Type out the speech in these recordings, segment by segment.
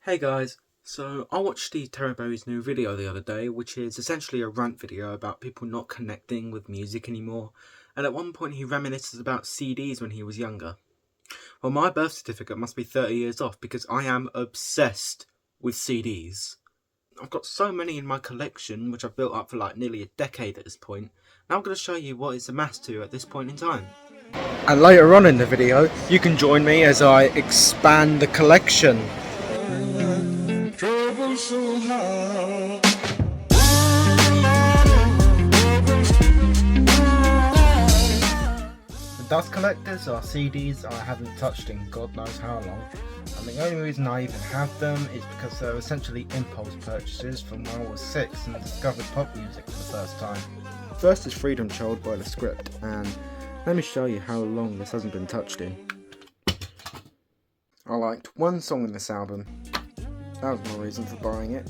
Hey guys, so I watched the Terryberry's new video the other day, which is essentially a rant video about people not connecting with music anymore, and at one point he reminisces about CDs when he was younger. Well, my birth certificate must be 30 years off because I am obsessed with CDs. I've got so many in my collection, which I've built up for like nearly a decade at this point. Now I'm going to show you what it's amassed to at this point in time. And later on in the video, you can join me as I expand the collection. The dust collectors are CDs I haven't touched in God knows how long, and the only reason I even have them is because they're essentially impulse purchases from when I was 6 and discovered pop music for the first time. First is Freedom Child by The Script, and let me show you how long this hasn't been touched in. I liked one song in this album. That was my reason for buying it.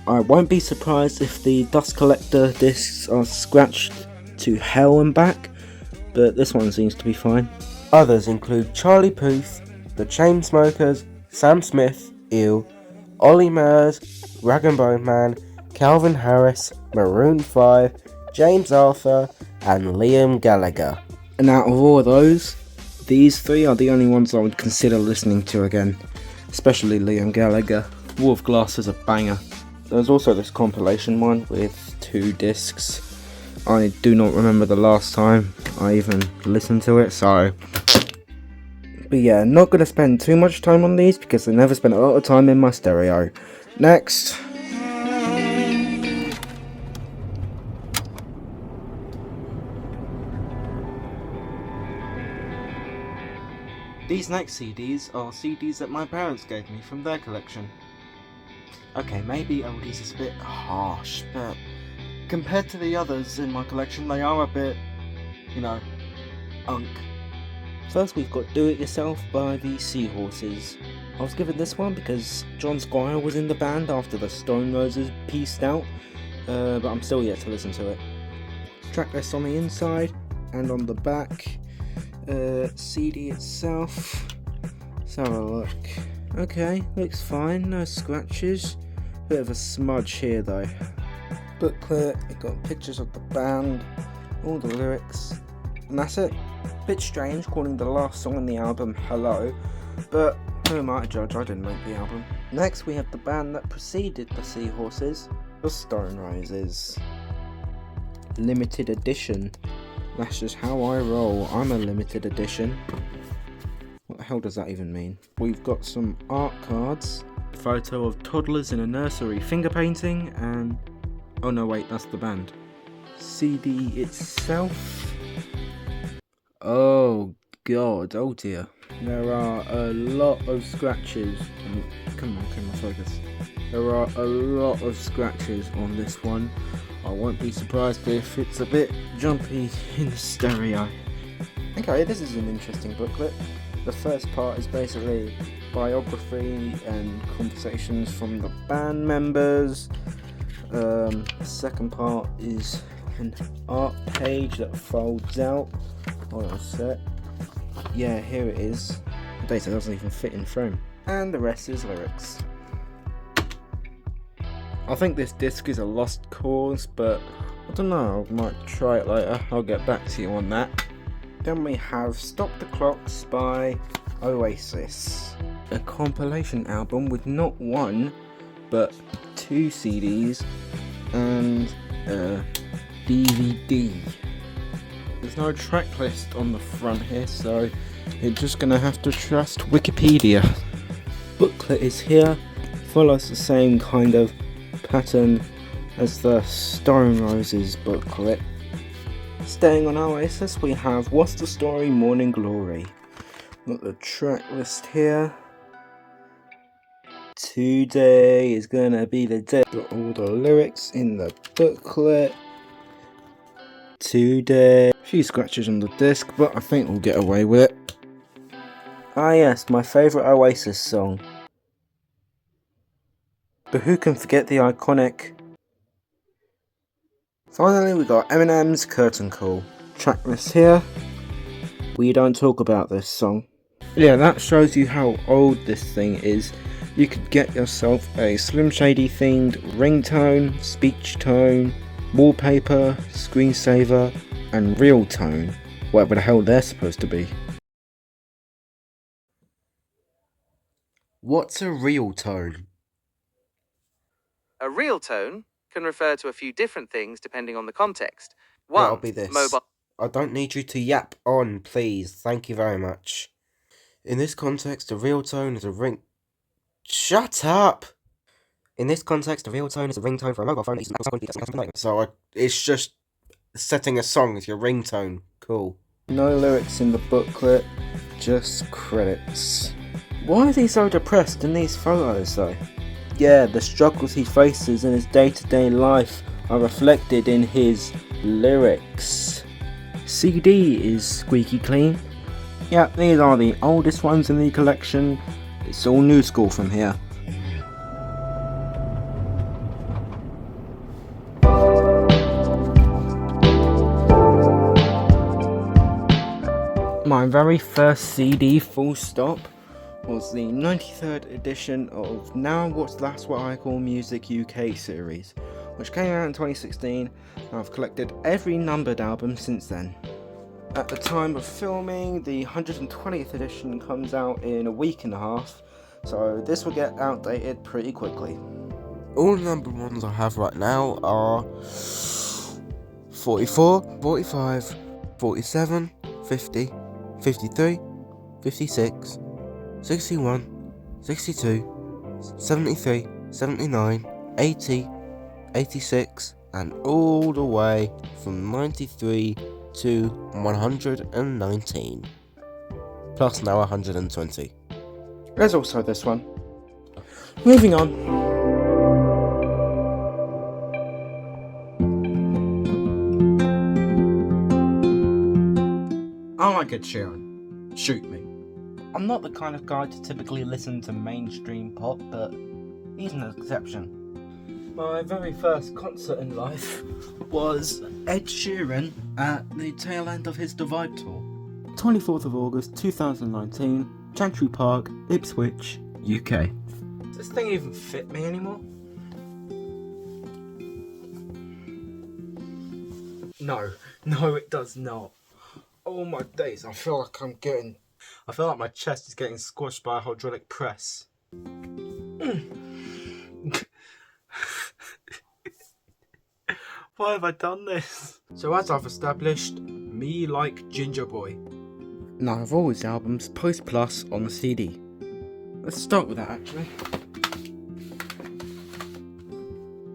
I won't be surprised if the dust collector discs are scratched to hell and back, but this one seems to be fine. Others include Charlie Puth, The Chainsmokers, Sam Smith, Eel, Ollie Murs, Rag and Bone Man, Calvin Harris, Maroon 5, James Arthur, and Liam Gallagher. And out of all of those, these three are the only ones I would consider listening to again, especially Liam Gallagher. Wall of Glass is a banger. There's also this compilation one with 2 discs. I do not remember the last time I even listened to it, so... But yeah, not going to spend too much time on these because I never spent a lot of time in my stereo. Next! These next CDs are CDs that my parents gave me from their collection. Okay, maybe oldies is a bit harsh, but compared to the others in my collection, they are a bit, unk. First we've got Do It Yourself by the Seahorses. I was given this one because John Squire was in the band after the Stone Roses pieced out, but I'm still yet to listen to it. Track list on the inside and on the back. CD itself, let's have a look. Okay, looks fine, no scratches. Bit of a smudge here though. Booklet, it got pictures of the band, all the lyrics, and that's it. Bit strange calling the last song on the album Hello, but who am I to judge? I didn't make the album. Next we have the band that preceded the Seahorses, the Stone Roses. Limited edition. That's just how I roll. I'm a limited edition. What the hell does that even mean? We've got some art cards. Photo of toddlers in a nursery finger painting and... oh no wait, that's the band. CD itself. Oh god, oh dear. There are a lot of scratches. Come on, focus. There are a lot of scratches on this one. I won't be surprised if it's a bit jumpy in the stereo. Okay, this is an interesting booklet. The first part is basically biography and conversations from the band members. The second part is an art page that folds out. Hold on a sec. Yeah, here it is. The data doesn't even fit in frame. And the rest is lyrics. I think this disc is a lost cause, but I don't know, I might try it later. I'll get back to you on that. Then we have Stop the Clocks by Oasis. A compilation album with not one, but 2 CDs and a DVD. There's no track list on the front here, so you're just gonna have to trust Wikipedia. Booklet is here, follows the same kind of pattern as the Stone Roses booklet. Staying on Oasis, we have What's the Story, Morning Glory. Got the track list here. Today is gonna be the day. Got all the lyrics in the booklet. Today. A few scratches on the disc, but I think we'll get away with it. Ah yes, my favourite Oasis song. But who can forget the iconic... Finally we got Eminem's Curtain Call. Track list here. We don't talk about this song. Yeah, that shows you how old this thing is. you could get yourself a Slim Shady themed ringtone, speech tone, wallpaper, screensaver, and real tone, whatever the hell they're supposed to be. What's a real tone? A real tone can refer to a few different things depending on the context. That'll One, be this. mobile. I don't need you to yap on, please. Thank you very much. In this context, a real tone is a ring... Shut up! In this context, a real tone is a ringtone for a mobile phone. So it's just setting a song as your ringtone. Cool. No lyrics in the booklet, just credits. Why is he so depressed in these photos though? Yeah, the struggles he faces in his day-to-day life are reflected in his lyrics. CD is squeaky clean. Yeah, these are the oldest ones in the collection. It's all new school from here. My very first CD full stop was the 93rd edition of Now That's What I Call Music UK series, which came out in 2016, and I've collected every numbered album since then. At the time of filming, the 120th edition comes out in a week and a half, so this will get outdated pretty quickly. All the number ones I have right now are 44, 45, 47, 50, 53, 56, 61, 62, 73, 79, 80, 86, and all the way from 93 to 119. Plus now 120. There's also this one. Moving on. I like Ed Sheeran. Shoot me. I'm not the kind of guy to typically listen to mainstream pop, but he's an exception. My very first concert in life was Ed Sheeran at the tail end of his Divide tour. 24th of August 2019, Chantry Park, Ipswich, UK. Does this thing even fit me anymore? No it does not. Oh my days, I feel like my chest is getting squashed by a hydraulic press. Why have I done this? So as I've established, me like Ginger Boy. Now I've always albums Post Plus on the CD. Let's start with that actually.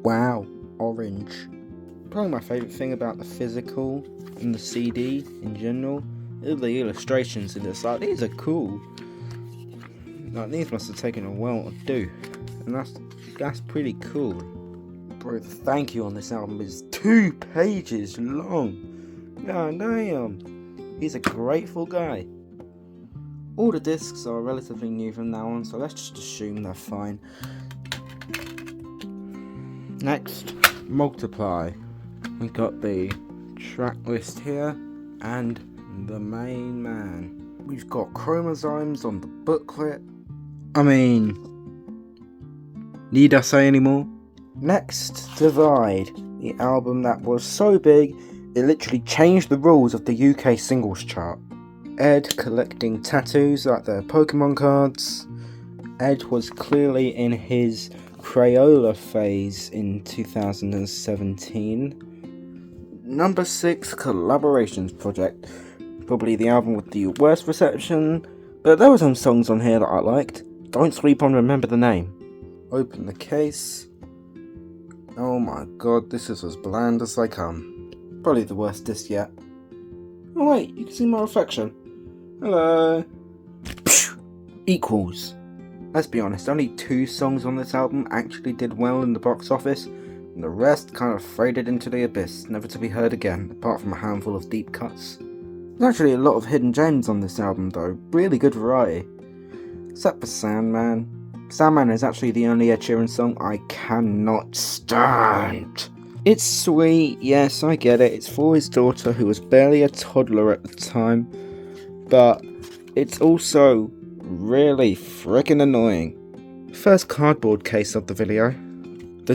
Wow, orange. Probably my favourite thing about the physical and the CD in general is the illustrations in this. Like, these are cool. Like, these must have taken a while to do, and that's pretty cool. Bro, the thank you on this album is 2 pages long. God damn, he's a grateful guy. All the discs are relatively new from now on, so let's just assume they're fine. Next, Multiply. We got the track list here and the main man. We've got chromosomes on the booklet. I mean, need I say any more? Next, Divide, the album that was so big it literally changed the rules of the UK singles chart. Ed collecting tattoos like the Pokemon cards. Ed was clearly in his Crayola phase in 2017. Number 6, Collaborations Project. Probably the album with the worst reception, but there were some songs on here that I liked. Don't sleep on Remember the Name. Open the case. Oh my god, this is as bland as they come. Probably the worst disc yet. Oh wait, you can see my reflection. Hello. Equals. Let's be honest, only 2 songs on this album actually did well in the box office, and the rest kind of faded into the abyss, never to be heard again, apart from a handful of deep cuts. There's actually a lot of hidden gems on this album though, really good variety. Except for Sandman. Sandman is actually the only Ed Sheeran song I cannot stand. It's sweet, yes, I get it, it's for his daughter who was barely a toddler at the time, but it's also really freaking annoying. First cardboard case of the video. The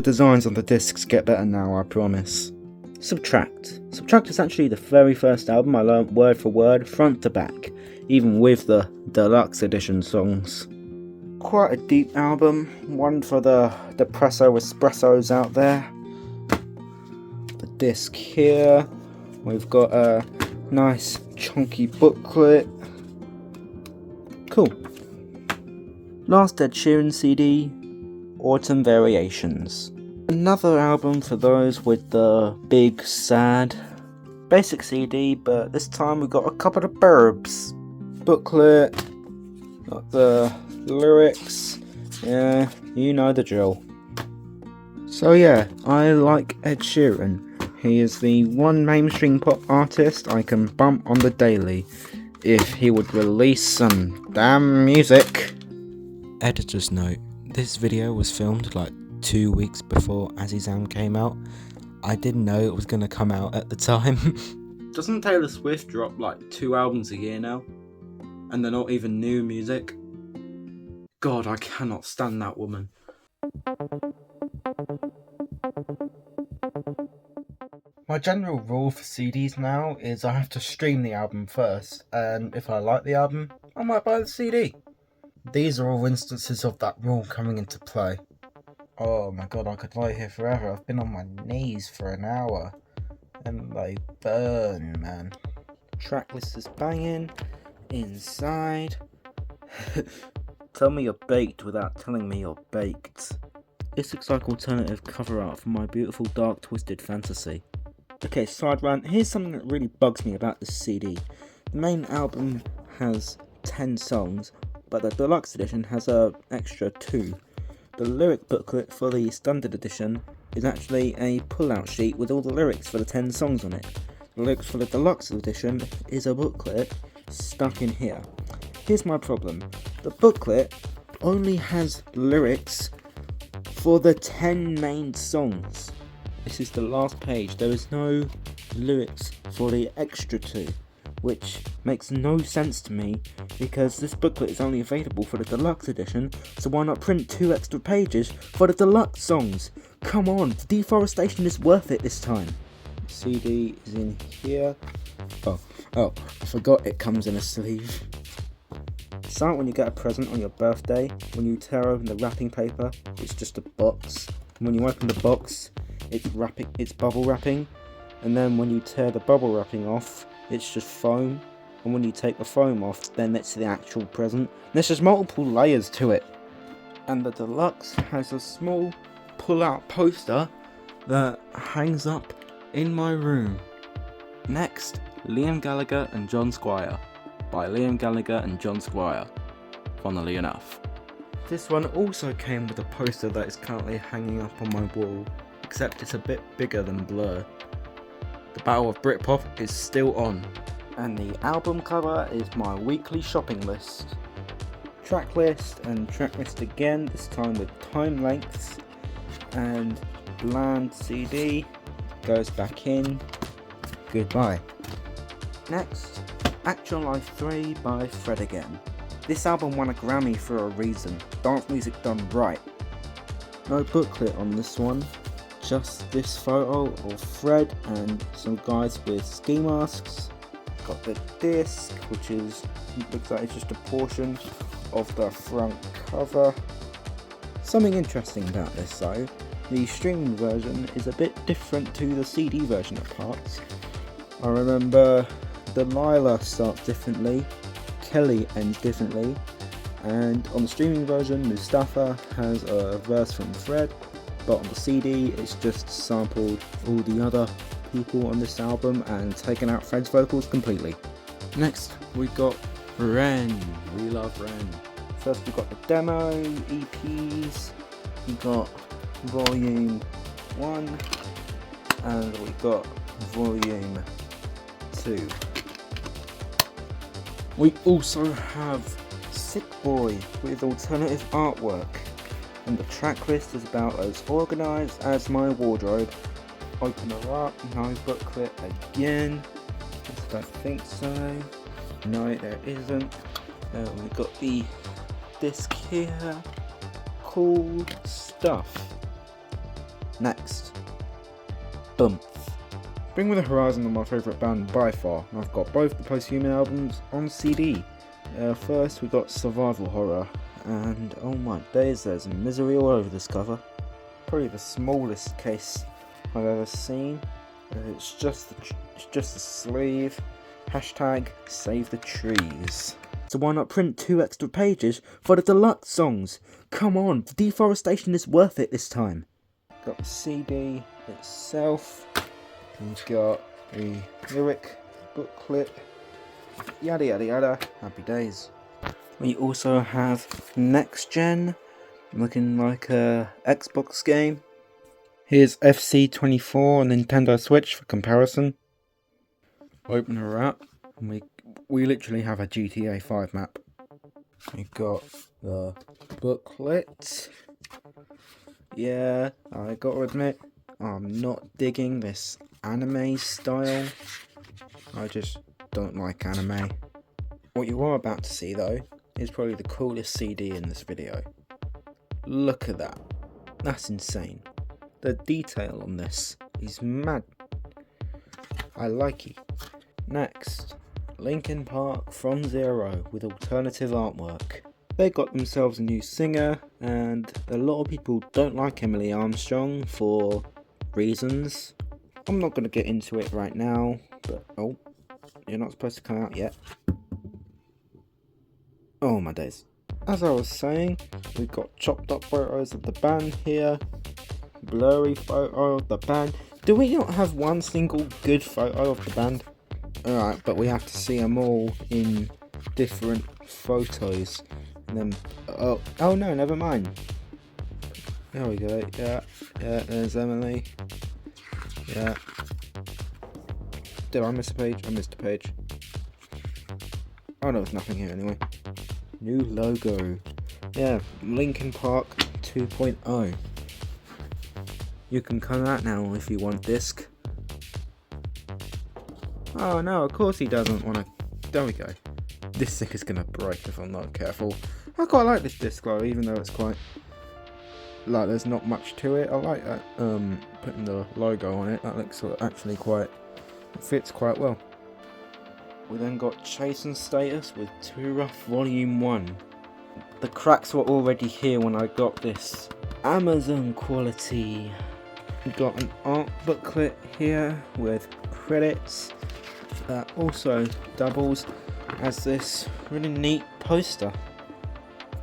designs on the discs get better now, I promise. Subtract. Subtract is actually the very first album I learnt word for word, front to back, even with the deluxe edition songs. Quite a deep album, one for the depresso espressos out there. The disc here, we've got a nice chunky booklet. Cool. Last Ed Sheeran CD, Autumn Variations. Another album for those with the big, sad, basic CD, but this time we've got a couple of burbs. Booklet, got the lyrics, yeah, you know the drill. So yeah, I like Ed Sheeran. He is the one mainstream pop artist I can bump on the daily, if he would release some damn music. Editor's note, this video was filmed like 2 weeks before Azizam came out. I didn't know it was going to come out at the time. Doesn't Taylor Swift drop like 2 albums a year now? And they're not even new music? God, I cannot stand that woman. My general rule for CDs now is I have to stream the album first, and if I like the album, I might buy the CD. These are all instances of that rule coming into play. Oh my god, I could lie here forever. I've been on my knees for an hour, and they burn, man. Tracklist is banging. Inside. Tell me you're baked without telling me you're baked. This looks like alternative cover art for My Beautiful Dark Twisted Fantasy. Okay, side rant. Here's something that really bugs me about this CD. The main album has 10 songs, but the deluxe edition has an extra 2. The lyric booklet for the standard edition is actually a pull-out sheet with all the lyrics for the 10 songs on it. The lyrics for the deluxe edition is a booklet stuck in here. Here's my problem. The booklet only has lyrics for the 10 main songs. This is the last page. There is no lyrics for the extra 2, which makes no sense to me because this booklet is only available for the deluxe edition, so why not print 2 extra pages for the deluxe songs? Come on, deforestation is worth it this time. CD is in here. Oh, I forgot it comes in a sleeve. It's like when you get a present on your birthday, when you tear open the wrapping paper, it's just a box. And when you open the box, it's bubble wrapping. And then when you tear the bubble wrapping off, it's just foam. And when you take the foam off, then it's the actual present. And there's just multiple layers to it. And the deluxe has a small pull-out poster that hangs up in my room. Next, Liam Gallagher and John Squire, by Liam Gallagher and John Squire, funnily enough. This one also came with a poster that is currently hanging up on my wall, except it's a bit bigger than Blur. The Battle of Britpop is still on. And the album cover is my weekly shopping list. Track list and track list again, this time with time lengths. And bland CD goes back in. Goodbye. Next, Actual Life 3 by Fred again. This album won a Grammy for a reason. Dance music done right. No booklet on this one. Just this photo of Fred and some guys with ski masks. Got the disc, which looks like it's just a portion of the front cover. Something interesting about this though, the streaming version is a bit different to the CD version at parts. I remember Delilah starts differently, Kelly ends differently, and on the streaming version Mustafa has a verse from Fred, but on the CD it's just sampled all the other people on this album and taken out Fred's vocals completely. Next we got Ren, we love Ren. First we got the demo, EPs, we got volume 1 and we got volume 2. We also have Sick Boy with alternative artwork, and the track list is about as organised as my wardrobe. Open her up, no booklet again. I don't think so. No, there isn't. We've got the disc here. Cool stuff. Next, Bump. Bring Me the Horizon are my favourite band by far, and I've got both the Posthuman albums on CD. First we got Survival Horror, and oh my days, there's misery all over this cover. Probably the smallest case I've ever seen. It's just a sleeve. Hashtag save the trees. So why not print 2 extra pages for the deluxe songs? Come on, the deforestation is worth it this time. Got the CD itself. We've got the lyric booklet. Yada yada yada. Happy days. We also have Next Gen, looking like a Xbox game. Here's FC24 on Nintendo Switch for comparison. Open her up, and we literally have a GTA 5 map. We've got the booklet. Yeah, I gotta admit, I'm not digging this anime style. I just don't like anime. What you are about to see though is probably the coolest CD in this video. Look at that. That's insane. The detail on this is mad. I like it. Next, Linkin Park From Zero with alternative artwork. They got themselves a new singer, and a lot of people don't like Emily Armstrong for reasons. I'm not going to get into it right now, but oh, you're not supposed to come out yet. Oh my days. As I was saying, we've got chopped up photos of the band here, blurry photo of the band. Do we not have one single good photo of the band? Alright, but we have to see them all in different photos. And then, oh no, never mind. There we go, yeah, there's Emily. Yeah. Did I miss a page? I missed a page. Oh no, there's nothing here anyway. New logo. Yeah, Linkin Park 2.0. You can come out now if you want disc. Oh no, of course he doesn't want to. There we go. This thing is gonna break if I'm not careful. I quite like this disc though, even though it's quite like there's not much to it. I like that putting the logo on it. That looks actually quite, it fits quite well. We then got Chase and Status with Too Rough Volume 1. The cracks were already here when I got this. Amazon quality. We got an art booklet here with credits that also doubles as this really neat poster.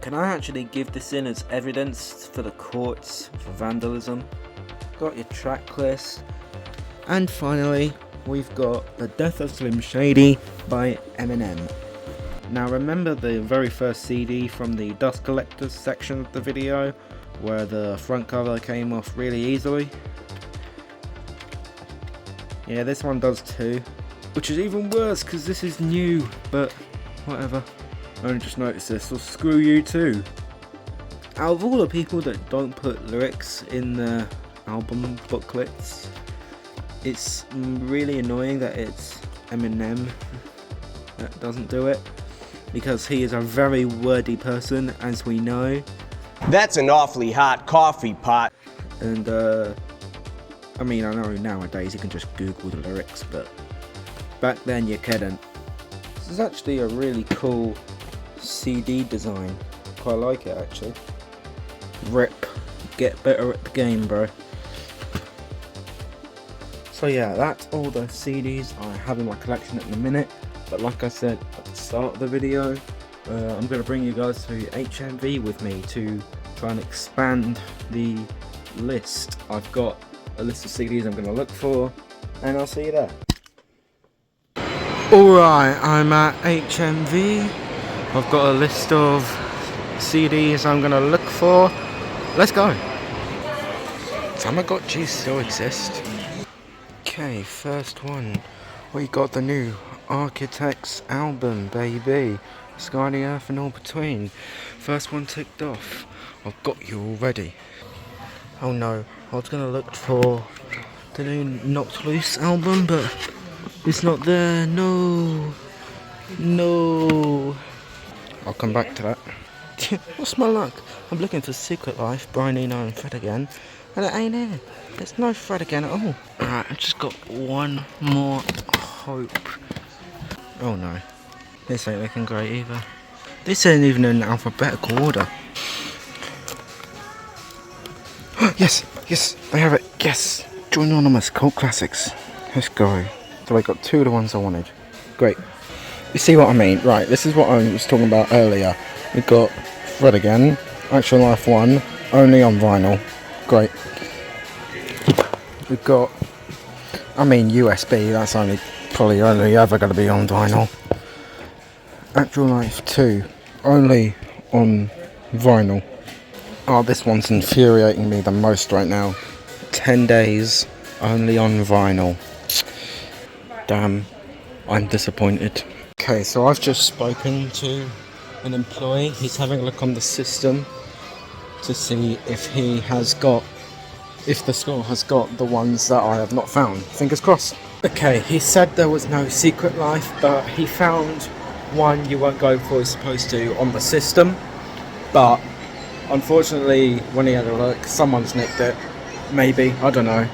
Can I actually give this in as evidence for the courts for vandalism? Got your track list. And finally, we've got The Death of Slim Shady by Eminem. Now remember the very first CD from the Dust Collectors section of the video, where the front cover came off really easily? Yeah, this one does too, which is even worse because this is new, but whatever. I only just noticed this, so screw you too. Out of all the people that don't put lyrics in their album booklets, it's really annoying that it's Eminem that doesn't do it, because he is a very wordy person, as we know. That's an awfully hot coffee pot. And I mean, I know nowadays you can just Google the lyrics, but back then you couldn't. This is actually a really cool CD design. Quite like it actually. Rip. Get better at the game, bro. So yeah, that's all the CDs I have in my collection at the minute. But like I said at the start of the video, I'm going to bring you guys to HMV with me to try and expand the list. I've got a list of CDs I'm going to look for, and I'll see you there. Alright, I'm at HMV. I've got a list of CDs I'm going to look for. Let's go. Tamagotchis still exist. Okay, first one. We got the new Architects album, baby. Sky, the Earth and all between. First one ticked off. I've got you already. Oh no, I was going to look for the new Knocked Loose album, but it's not there. No. I'll come back to that. What's my luck? I'm looking for Secret Life, Brian Eno and Fred again, and it ain't here. There's no Fred again at all. Alright, I've just got one more hope. Oh no, this ain't looking great either. This ain't even in alphabetical order. Yes, they have it. Yes, Join Anonymous Cult Classics. Let's go. So I got 2 of the ones I wanted. Great. You see what I mean? Right, this is what I was talking about earlier. We got Fred again, Actual Life 1, only on vinyl. Great. We've got, USB, that's probably only ever going to be on vinyl. Actual Life 2, only on vinyl. Oh, this one's infuriating me the most right now. 10 Days, only on vinyl. Damn, I'm disappointed. Okay, so I've just spoken to an employee. He's having a look on the system to see if the store has got the ones that I have not found. Fingers crossed. Okay, he said there was no Secret Life, but he found one you won't go for as supposed to on the system. But unfortunately, when he had a look, someone's nicked it. Maybe, I don't know.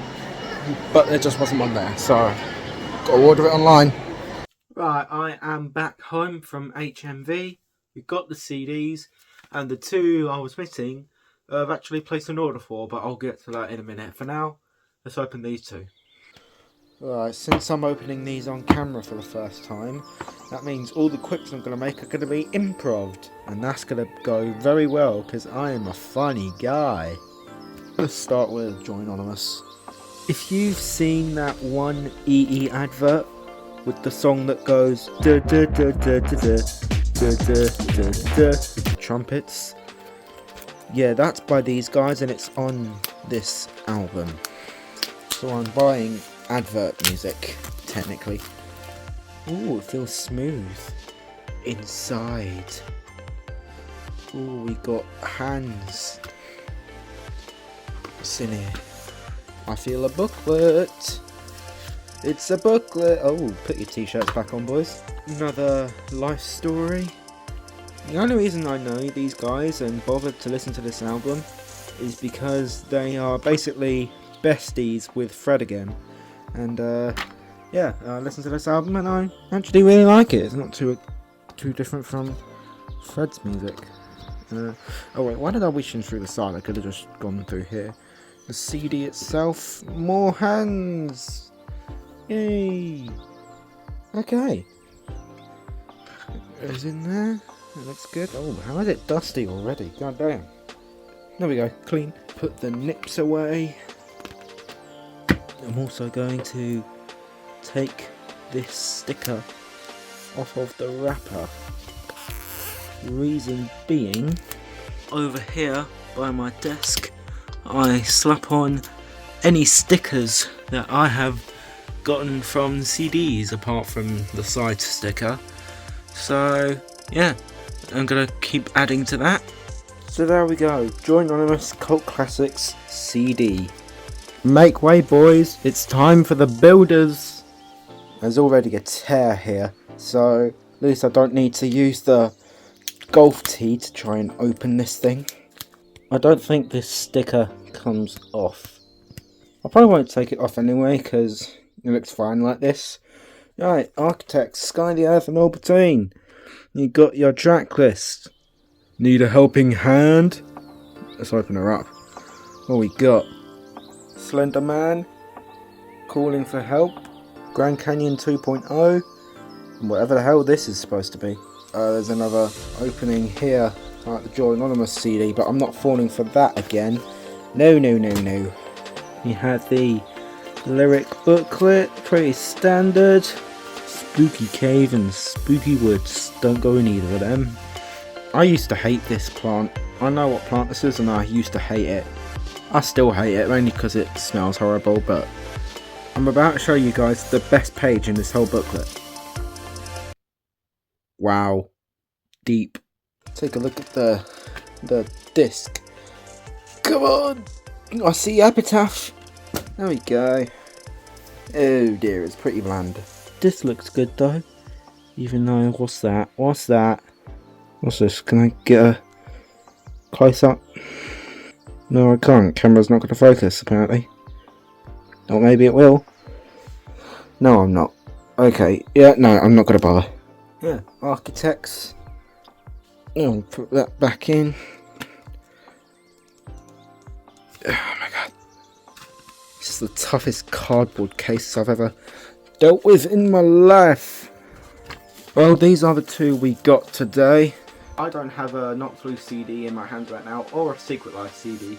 But there just wasn't one there, so got to order it online. Right, I am back home from HMV. We've got the CDs, and the 2 I was missing I've actually placed an order for, but I'll get to that in a minute. For now, let's open these 2. Right, since I'm opening these on camera for the first time, that means all the quips I'm going to make are going to be improv'd, and that's going to go very well, because I am a funny guy. Let's start with Join Anonymous. If you've seen that one EE advert with the song that goes da da da da da da da da da with the trumpets, yeah, that's by these guys and it's on this album. So I'm buying advert music, technically. Ooh, it feels smooth inside. Ooh, we got hands. What's in here? I feel a booklet. It's a booklet. Oh, put your t-shirts back on, boys. Another life story. The only reason I know these guys and bothered to listen to this album is because they are basically besties with Fred again. And I listened to this album and I actually really like it. It's not too different from Fred's music. Oh wait, why did I wish in through the side? I could have just gone through here. The CD itself, more hands! Yay! Okay. Is in there. That looks good. Oh, how is it dusty already? God damn. There we go, clean. Put the nips away. I'm also going to take this sticker off of the wrapper. Reason being, over here by my desk, I slap on any stickers that I have gotten from CDs apart from the side sticker. So yeah, I'm gonna keep adding to that. So there we go, Join Anonymous Cult Classics CD. Make way, boys, it's time for the builders. There's already a tear here, so at least I don't need to use the golf tee to try and open this thing. I don't think this sticker comes off. I probably won't take it off anyway because it looks fine like this. Right, Architects, Sky, the Earth and all between. You got your track list. Need a helping hand? Let's open her up. What we got? Slender Man, Calling for Help, Grand Canyon 2.0, and whatever the hell this is supposed to be. There's another opening here, like the Join Anonymous CD, but I'm not falling for that again. No. You had the lyric booklet, pretty standard. Spooky Cave and Spooky Woods, don't go in either of them. I used to hate this plant. I know what plant this is and I used to hate it. I still hate it, mainly because it smells horrible, but I'm about to show you guys the best page in this whole booklet. Wow. Deep. Take a look at the disc. Come on! I see Epitaph. There we go. Oh dear, it's pretty bland. This looks good though. Even though, what's that? What's this? Can I get close up. No, I can't. Camera's not going to focus, apparently. Or maybe it will. No, I'm not. Okay, yeah, no, I'm not going to bother. Yeah, Architects. I'll put that back in. Oh my god. This is the toughest cardboard case I've ever dealt with in my life. Well, these are the two we got today. I don't have a Knocked Loose CD in my hand right now, or a Secret Life CD.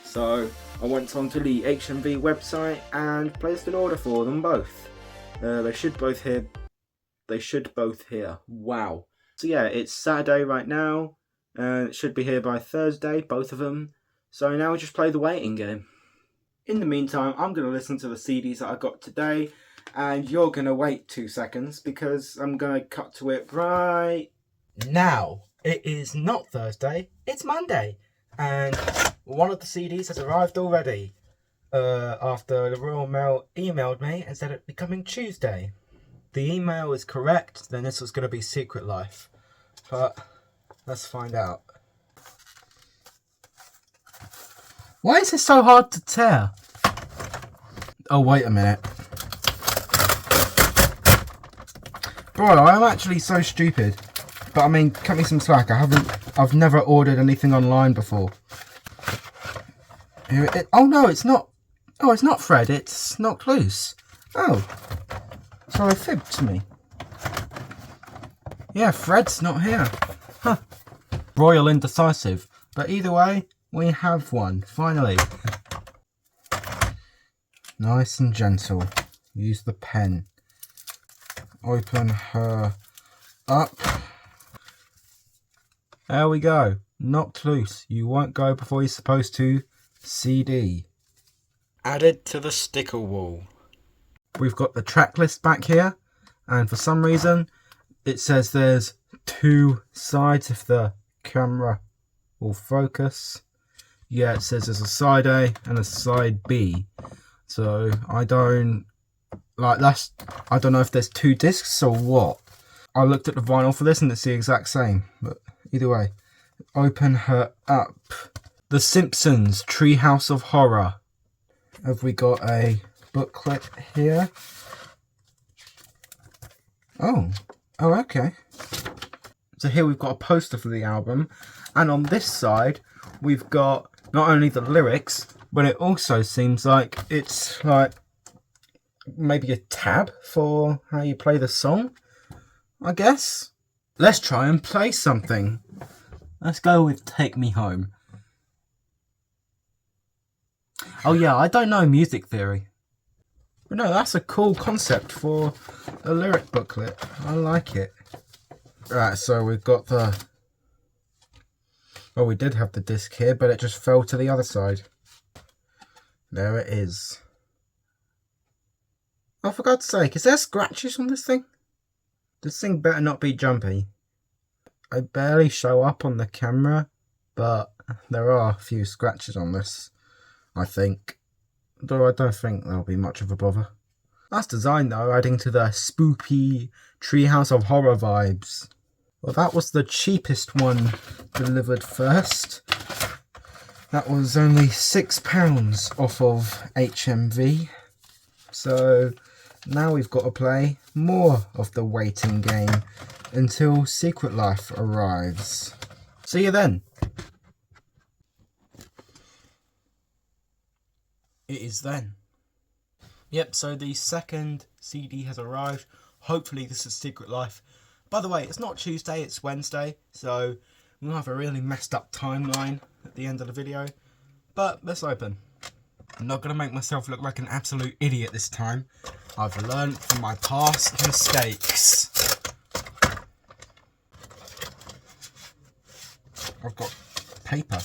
So I went onto the HMV website and placed an order for them both. They should both here. Wow. So yeah, it's Saturday right now, and it should be here by Thursday, both of them. So now we just play the waiting game. In the meantime, I'm going to listen to the CDs that I got today, and you're going to wait 2 seconds because I'm going to cut to it right now. It is not Thursday, it's Monday, and one of the CDs has arrived already. After the Royal Mail emailed me and said it'd be coming Tuesday. The email is correct, then this was going to be Secret Life. But let's find out. Why is this so hard to tear? Oh, wait a minute. Bro, I'm actually so stupid. But I mean, cut me some slack. I've never ordered anything online before. Oh no, it's not. Oh, it's not Fred, it's Knocked Loose. Oh. So they fibbed to me. Yeah, Fred's not here. Huh. Royal indecisive. But either way, we have one, finally. Nice and gentle. Use the pen. Open her up. There we go. Knocked Loose. You won't go before you're supposed to. CD. Added to the sticker wall. We've got the track list back here, and for some reason it says there's 2 sides if the camera will focus. Yeah, it says there's a side A and a side B. So I don't know if there's 2 discs or what. I looked at the vinyl for this and it's the exact same, but either way. Open her up. The Simpsons Treehouse of Horror. Have we got a booklet here? Oh, okay. So here we've got a poster for the album, and on this side we've got not only the lyrics, but it also seems like it's like maybe a tab for how you play the song, I guess. Let's try and play something. Let's go with Take Me Home. Oh yeah, I don't know music theory. But no, that's a cool concept for a lyric booklet. I like it. Right, so we've got the... Oh, we did have the disc here, but it just fell to the other side. There it is. Oh, for God's sake, is there scratches on this thing? This thing better not be jumpy. I barely show up on the camera, but there are a few scratches on this, I think. Though I don't think there'll be much of a bother. Nice design though, adding to the spooky Treehouse of Horror vibes. Well, that was the cheapest one delivered first. That was only £6 off of HMV. So now we've got to play more of the waiting game until Secret Life arrives. See you then. It is then. Yep, so the second CD has arrived. Hopefully this is Secret Life. By the way, it's not Tuesday, it's Wednesday, so we'll have a really messed up timeline at the end of the video. But let's open. I'm not going to make myself look like an absolute idiot this time. I've learned from my past mistakes. I've got paper.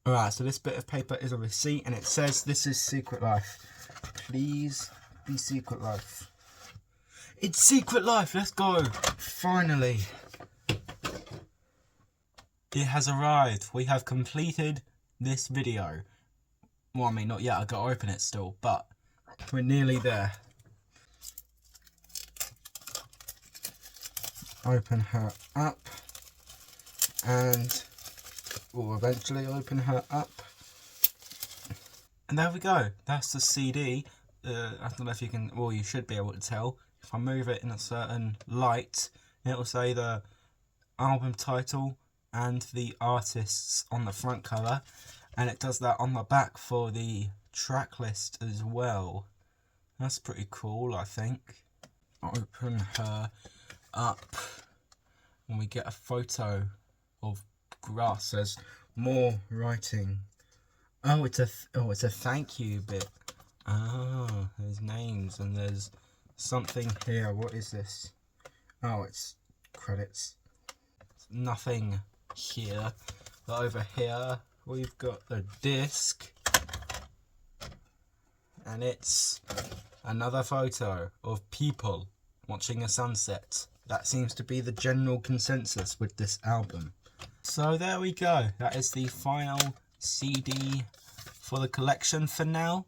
Alright, so this bit of paper is a receipt and it says this is Secret Life. Please be Secret Life. It's Secret Life, let's go! Finally. It has arrived. We have completed this video. Well, I mean, not yet, I've got to open it still, but we're nearly there. Open her up. And will eventually open her up. And there we go. That's the CD. I don't know if you can, well, you should be able to tell. If I move it in a certain light, it will say the album title and the artists on the front cover. And it does that on the back for the track list as well. That's pretty cool, I think. Open her up and we get a photo of grass. There's more writing. Oh, it's a thank you bit. Ah, there's names and there's something here. What is this? Oh, it's credits. Nothing here. But over here we've got the disc, and it's another photo of people watching a sunset. That seems to be the general consensus with this album. So there we go. That is the final CD for the collection for now,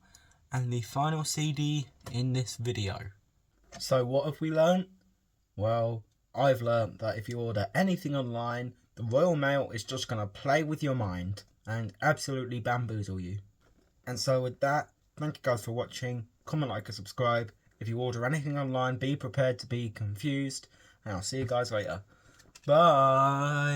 and the final CD in this video. So what have we learnt? Well, I've learnt that if you order anything online, the Royal Mail is just going to play with your mind and absolutely bamboozle you. And so with that, thank you guys for watching. Comment, like, and subscribe. If you order anything online, be prepared to be confused. And I'll see you guys later. Bye.